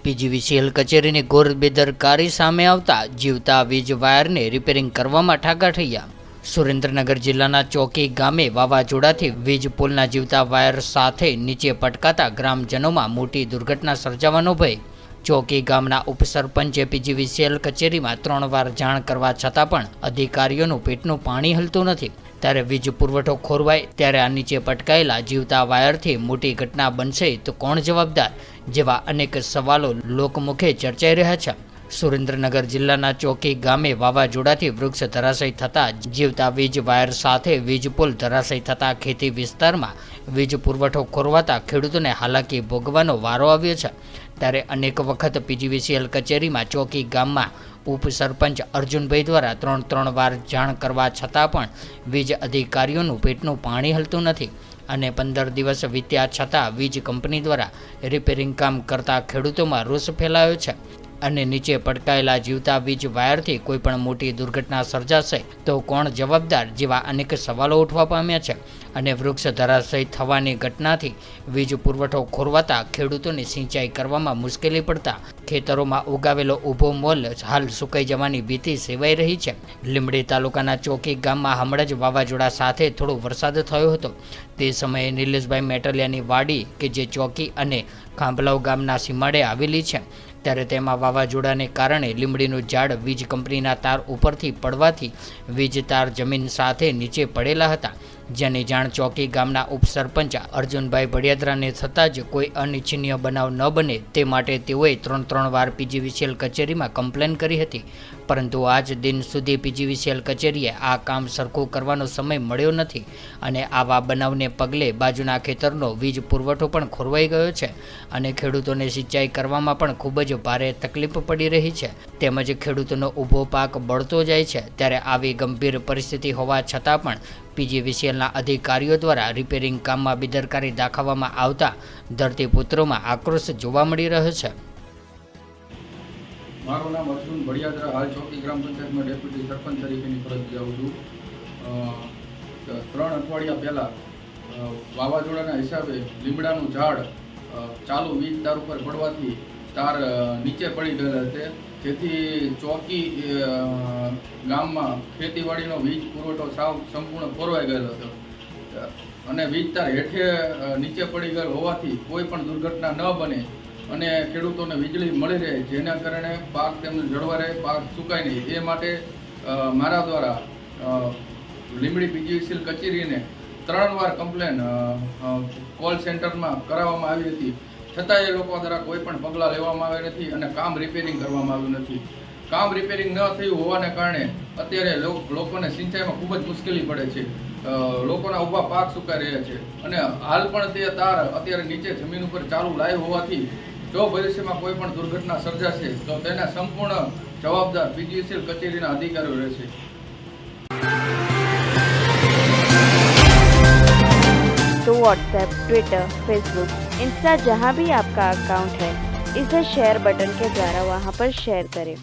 PGVCL કચેરીની ઘોર બેદરકારી સામે આવતા જીવતા વીજ વાયરને રિપેરિંગ કરવામાં ઠાકા થયા। સુરેન્દ્રનગર જિલ્લાના ચોકી ગામે વાવાઝોડાથી વીજ પોલના જીવતા વાયર સાથે નીચે પટકાતા ગ્રામજનોમાં મોટી દુર્ઘટના સર્જાવાનો ભય। ચોકી ગામના ઉપસરપંચે પીજીવીસીએલ કચેરીમાં 3 વાર જાણ કરવા છતાં પણ અધિકારીઓનું પેટનું પાણી હલતું નથી। ત્યારે વીજ પુરવઠો ખોરવાય ત્યારે આ નીચે પટકાયેલા જીવતા વાયરથી મોટી ઘટના બનશે તો કોણ જવાબદાર જેવા અનેક સવાલો લોકમુખે ચર્ચાઈ રહ્યા છે। સુરેન્દ્રનગર જિલ્લાના ચોકી ગામે વાવાઝોડાથી વૃક્ષ ધરાશયી થતાં જીવતા વીજ વાયર સાથે વીજ પુલ ધરાશયી થતાં ખેતી વિસ્તારમાં વીજ પુરવઠો ખોરવાતા ખેડૂતોને હાલાકી ભોગવવાનો વારો આવ્યો છે। ત્યારે અનેક વખત પીજીવીસીએલ કચેરીમાં ચોકી ગામમાં ઉપસરપંચ અર્જુનભાઈ દ્વારા 3 વાર જાણ કરવા છતાં પણ વીજ અધિકારીઓનું પેટનું પાણી હલતું નથી અને 15 દિવસ વીત્યા છતાં વીજ કંપની દ્વારા રિપેરિંગ કામ કરતા ખેડૂતોમાં રોષ ફેલાયો છે અને નીચે પટકાયેલા જીવતા વીજ વાયરથી કોઈ પણ મોટી દુર્ઘટના સર્જાશે તો કોણ જવાબદાર જેવા અનેક સવાલો ઉઠવા પામ્યા છે અને વૃક્ષ ધરાશયી થવાની ઘટનાથી વીજ પુરવઠો ખોરવાતા ખેડૂતોને સિંચાઈ કરવામાં મુશ્કેલી પડતા ખેતરોમાં ઉગાવેલો ઊભો મોલ હાલ સુકાઈ જવાની ભીતિ સેવાઈ રહી છે। લીંબડી તાલુકાના ચોકી ગામમાં હમણાં જ વાવાઝોડા સાથે થોડો વરસાદ થયો હતો। તે સમયે નિલેશભાઈ મેટલિયાની વાડી કે જે ચોકી અને ખાંભલાવ ગામના સીમાડે આવેલી છે ત્યારે તેમાં વાવાઝોડાને કારણે લીંબડીનું ઝાડ વીજ કંપનીના તાર ઉપરથી પડવાથી વીજ તાર જમીન સાથે નીચે પડેલા હતા જેની જાણ ચોકી ગામના ઉપસરપંચ અર્જુનભાઈ ભડિયાદરાને થતાં જ કોઈ અનિચ્છનીય બનાવ ન બને તે માટે તેઓએ 3 વાર પીજીવીસીએલ કચેરીમાં કમ્પ્લેન કરી હતી પરંતુ આજ દિન સુધી પીજીવીસીએલ કચેરીએ આ કામ સરખું કરવાનો સમય મળ્યો નથી અને આવા બનાવને પગલે બાજુના ખેતરનો વીજ પુરવઠો પણ ખોરવાઈ ગયો છે અને ખેડૂતોને સિંચાઈ કરવામાં પણ ખૂબ જ ભારે તકલીફ પડી રહી છે તેમજ ખેડૂતોનો ઊભો પાક બળતો જાય છે। ત્યારે આવી ગંભીર પરિસ્થિતિ હોવા છતાં પણ પીજીવીસીએલના અધિકારીઓ દ્વારા રિપેરિંગ કામમાં બેદરકારી દાખવવામાં આવતા ધરતીપુત્રોમાં આક્રોશ જોવા મળી રહ્યો છે। મારું નામ અર્જુન ભડિયાદરા, હાલ ચોકી ગ્રામ પંચાયતમાં ડેપ્યુટી સરપંચ તરીકેની ફરજ બજાવું છું। 3 અઠવાડિયા પહેલાં વાવાઝોડાના હિસાબે લીમડાનું ઝાડ ચાલુ વીજ તાર ઉપર પડવાથી તાર નીચે પડી ગયેલા છે જેથી ચોકી ગામમાં ખેતીવાડીનો વીજ પુરવઠો સાવ સંપૂર્ણ ખોરવાઈ ગયેલો હતો અને વીજ તાર હેઠે નીચે પડી ગયેલ હોવાથી કોઈ પણ દુર્ઘટના ન બને અને ખેડૂતોને વીજળી મળી રહે જેના કારણે પાક તેમને જળવાઈ રહે, પાક સુકાય નહીં એ માટે મારા દ્વારા લીંબડી પીજીવીસીએલ કચેરીને 3 વાર કમ્પ્લેન કોલ સેન્ટરમાં કરાવવામાં આવી હતી છતાં એ લોકો દ્વારા કોઈ પણ પગલાં લેવામાં આવ્યા નથી અને કામ રિપેરિંગ કરવામાં આવ્યું નથી। કામ રિપેરિંગ ન થયું હોવાને કારણે અત્યારે લોકોને સિંચાઈમાં ખૂબ જ મુશ્કેલી પડે છે, લોકોના ઊભા પાક સુકાઈ રહ્યા છે અને હાલ પણ તે તાર અત્યારે નીચે જમીન ઉપર ચાલુ લાઈવ હોવાથી જો ભવિષ્યમાં કોઈ પણ દુર્ઘટના સર્જાશે તો તેના સંપૂર્ણ જવાબદાર પીજીવીસીએલ કચેરીના અધિકારીઓ રહેશે। तो व्हाट्सएप, ट्विटर, फेसबुक, इंस्टा जहाँ भी आपका अकाउंट है इसे शेयर बटन के द्वारा वहाँ पर शेयर करें।